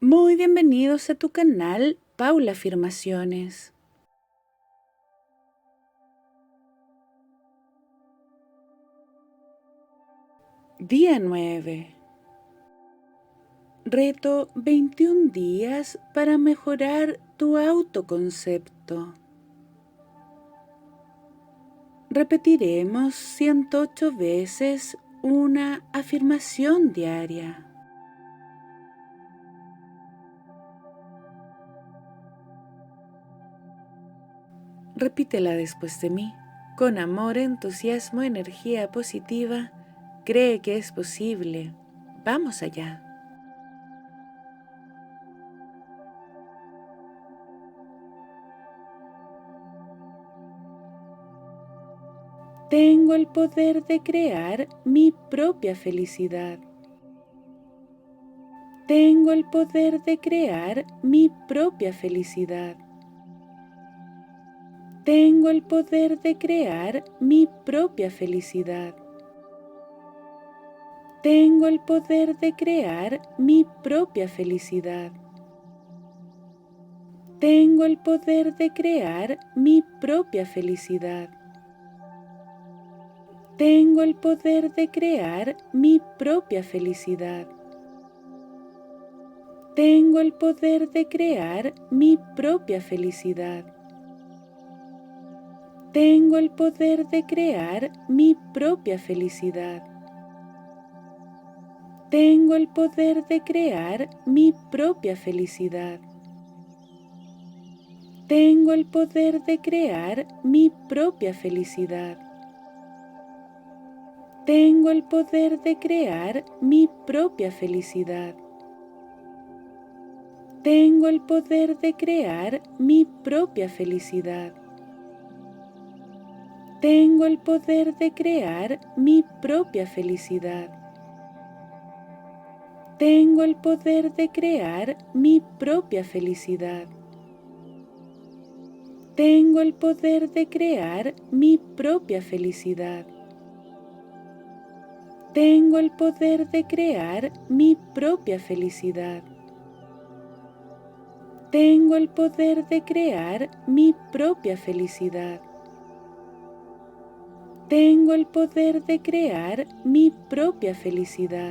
Muy bienvenidos a tu canal Paula Afirmaciones. Día 9. Reto 21 días para mejorar tu autoconcepto. Repetiremos 108 veces una afirmación diaria. Repítela después de mí. Con amor, entusiasmo, energía positiva, cree que es posible. Vamos allá. Tengo el poder de crear mi propia felicidad. Tengo el poder de crear mi propia felicidad. Tengo el poder de crear mi propia felicidad. Tengo el poder de crear mi propia felicidad. Tengo el poder de crear mi propia felicidad. Tengo el poder de crear mi propia felicidad. Tengo el poder de crear mi propia felicidad. Tengo el poder de crear mi propia felicidad. Tengo el poder de crear mi propia felicidad. Tengo el poder de crear mi propia felicidad. Tengo el poder de crear mi propia felicidad. Tengo el poder de crear mi propia felicidad. Tengo el poder de crear mi propia felicidad. Tengo el poder de crear mi propia felicidad. Tengo el poder de crear mi propia felicidad. Tengo el poder de crear mi propia felicidad. Tengo el poder de crear mi propia felicidad. Tengo el poder de crear mi propia felicidad. Tengo el poder de crear mi propia felicidad.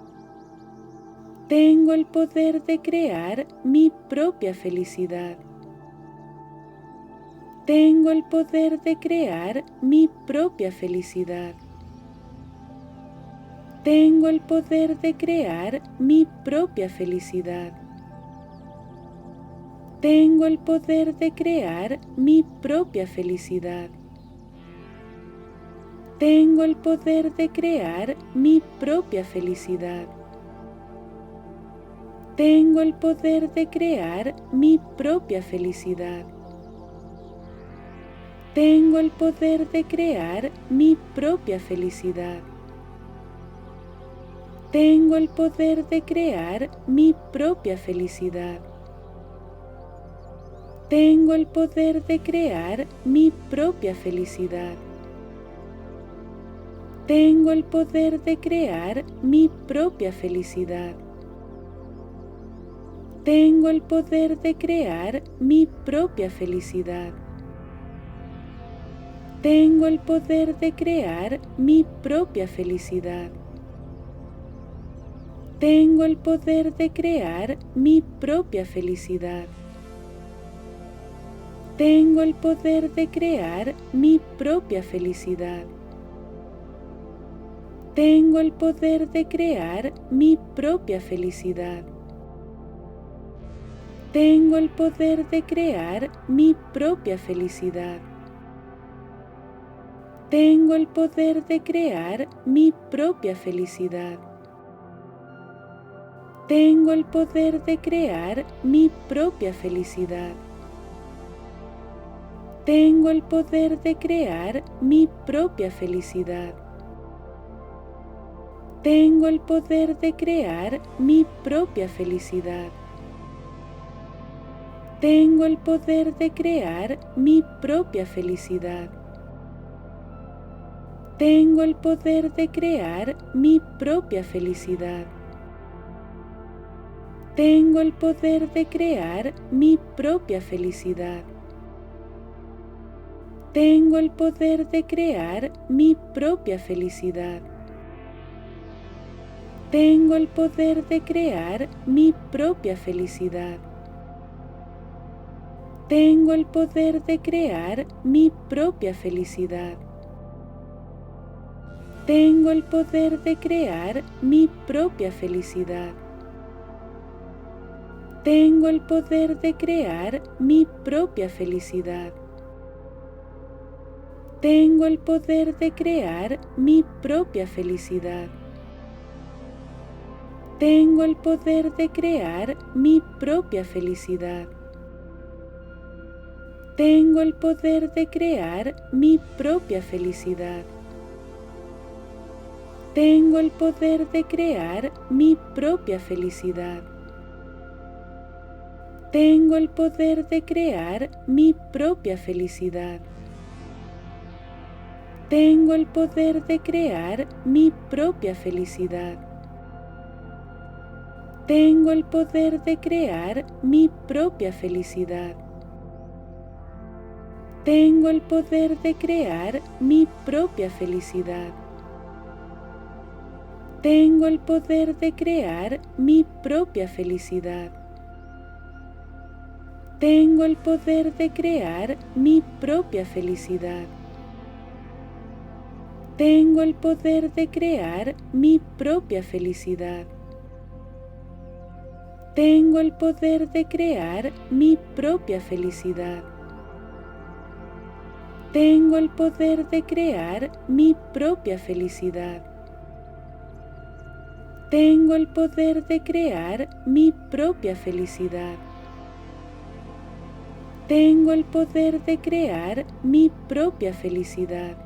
Tengo el poder de crear mi propia felicidad. Tengo el poder de crear mi propia felicidad. Tengo el poder de crear mi propia felicidad. Tengo el poder de crear mi propia felicidad. Tengo el poder de crear mi propia felicidad. Tengo el poder de crear mi propia felicidad. Tengo el poder de crear mi propia felicidad. Tengo el poder de crear mi propia felicidad. Tengo el poder de crear mi propia felicidad. Tengo el poder de crear mi propia felicidad. Tengo el poder de crear mi propia felicidad. Tengo el poder de crear mi propia felicidad. Tengo el poder de crear mi propia felicidad. Tengo el poder de crear mi propia felicidad. Tengo el poder de crear mi propia felicidad. Tengo el poder de crear mi propia felicidad. Tengo el poder de crear mi propia felicidad. Tengo el poder de crear mi propia felicidad. Tengo el poder de crear mi propia felicidad. Tengo el poder de crear mi propia felicidad. Tengo el poder de crear mi propia felicidad. Tengo el poder de crear mi propia felicidad. Tengo el poder de crear mi propia felicidad. Tengo el poder de crear mi propia felicidad. Tengo el poder de crear mi propia felicidad. Tengo el poder de crear mi propia felicidad. Tengo el poder de crear mi propia felicidad. Tengo el poder de crear mi propia felicidad. Tengo el poder de crear mi propia felicidad. Tengo el poder de crear mi propia felicidad. Tengo el poder de crear mi propia felicidad. Tengo el poder de crear mi propia felicidad. Tengo el poder de crear mi propia felicidad. Tengo el poder de crear mi propia felicidad. Tengo el poder de crear mi propia felicidad. Tengo el poder de crear mi propia felicidad. Tengo el poder de crear mi propia felicidad. Tengo el poder de crear mi propia felicidad. Tengo el poder de crear mi propia felicidad. Tengo el poder de crear mi propia felicidad. Tengo el poder de crear mi propia felicidad. Tengo el poder de crear mi propia felicidad. Tengo el poder de crear mi propia felicidad.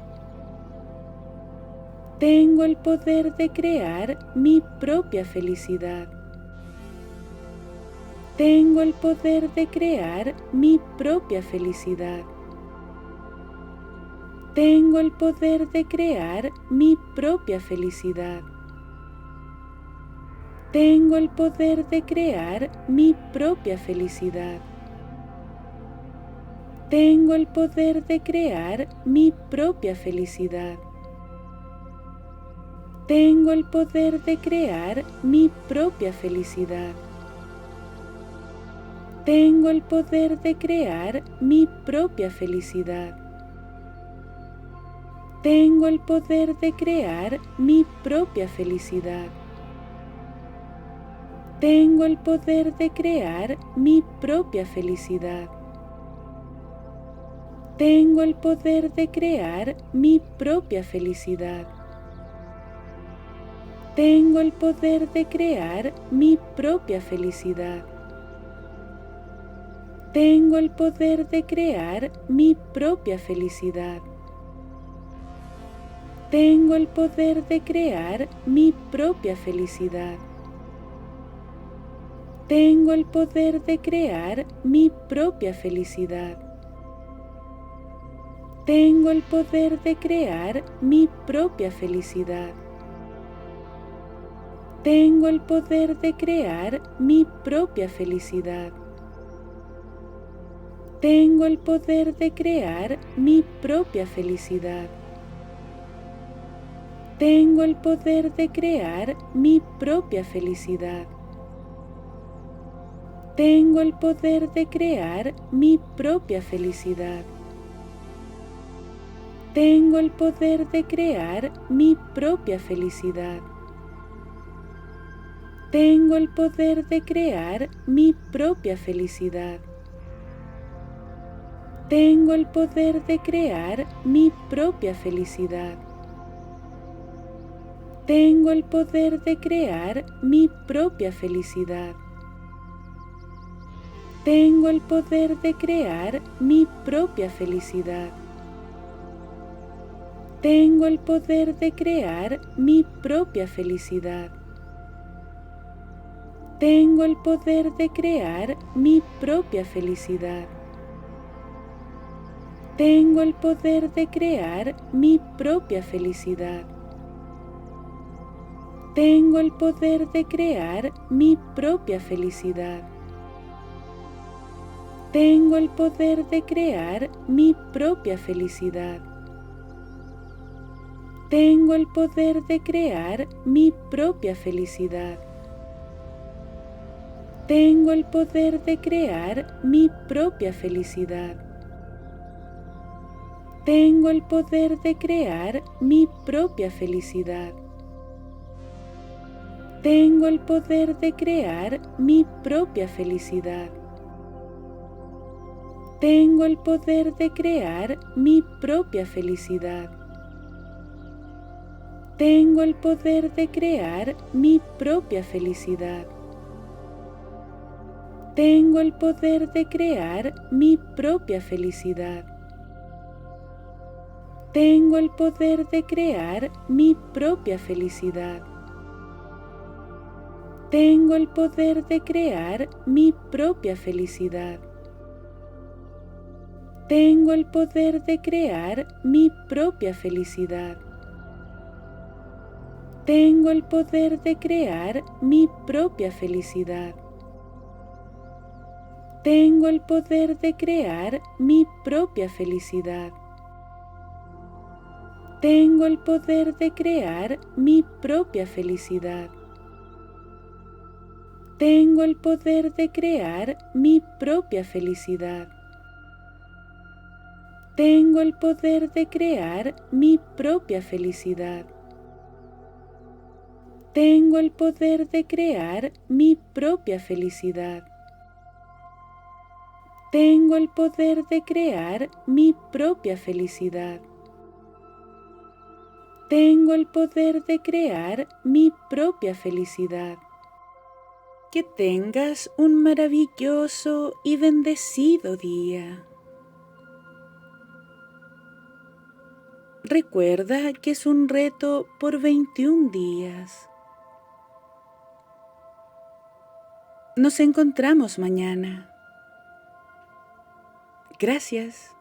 Tengo el poder de crear mi propia felicidad. Tengo el poder de crear mi propia felicidad. Tengo el poder de crear mi propia felicidad. Tengo el poder de crear mi propia felicidad. Tengo el poder de crear mi propia felicidad. Tengo el poder de crear mi propia felicidad. Tengo el poder de crear mi propia felicidad. Tengo el poder de crear mi propia felicidad. Tengo el poder de crear mi propia felicidad. Tengo el poder de crear mi propia felicidad. Tengo el poder de crear mi propia felicidad. Tengo el poder de crear mi propia felicidad. Tengo el poder de crear mi propia felicidad. Tengo el poder de crear mi propia felicidad. Tengo el poder de crear mi propia felicidad. Tengo el poder de crear mi propia felicidad. Tengo el poder de crear mi propia felicidad. Tengo el poder de crear mi propia felicidad. Tengo el poder de crear mi propia felicidad. Tengo el poder de crear mi propia felicidad. Tengo el poder de crear mi propia felicidad. Tengo el poder de crear mi propia felicidad. Tengo el poder de crear mi propia felicidad. Tengo el poder de crear mi propia felicidad. Tengo el poder de crear mi propia felicidad. Tengo el poder de crear mi propia felicidad. Tengo el poder de crear mi propia felicidad. Tengo el poder de crear mi propia felicidad. Tengo el poder de crear mi propia felicidad. Tengo el poder de crear mi propia felicidad. Tengo el poder de crear mi propia felicidad. Tengo el poder de crear mi propia felicidad. Tengo el poder de crear mi propia felicidad. Tengo el poder de crear mi propia felicidad. Tengo el poder de crear mi propia felicidad. Tengo el poder de crear mi propia felicidad. Tengo el poder de crear mi propia felicidad. Tengo el poder de crear mi propia felicidad. Tengo el poder de crear mi propia felicidad. Tengo el poder de crear mi propia felicidad. Tengo el poder de crear mi propia felicidad. Tengo el poder de crear mi propia felicidad. Tengo el poder de crear mi propia felicidad. Tengo el poder de crear mi propia felicidad. Tengo el poder de crear mi propia felicidad. Tengo el poder de crear mi propia felicidad. Que tengas un maravilloso y bendecido día. Recuerda que es un reto por 21 días. Nos encontramos mañana. Gracias.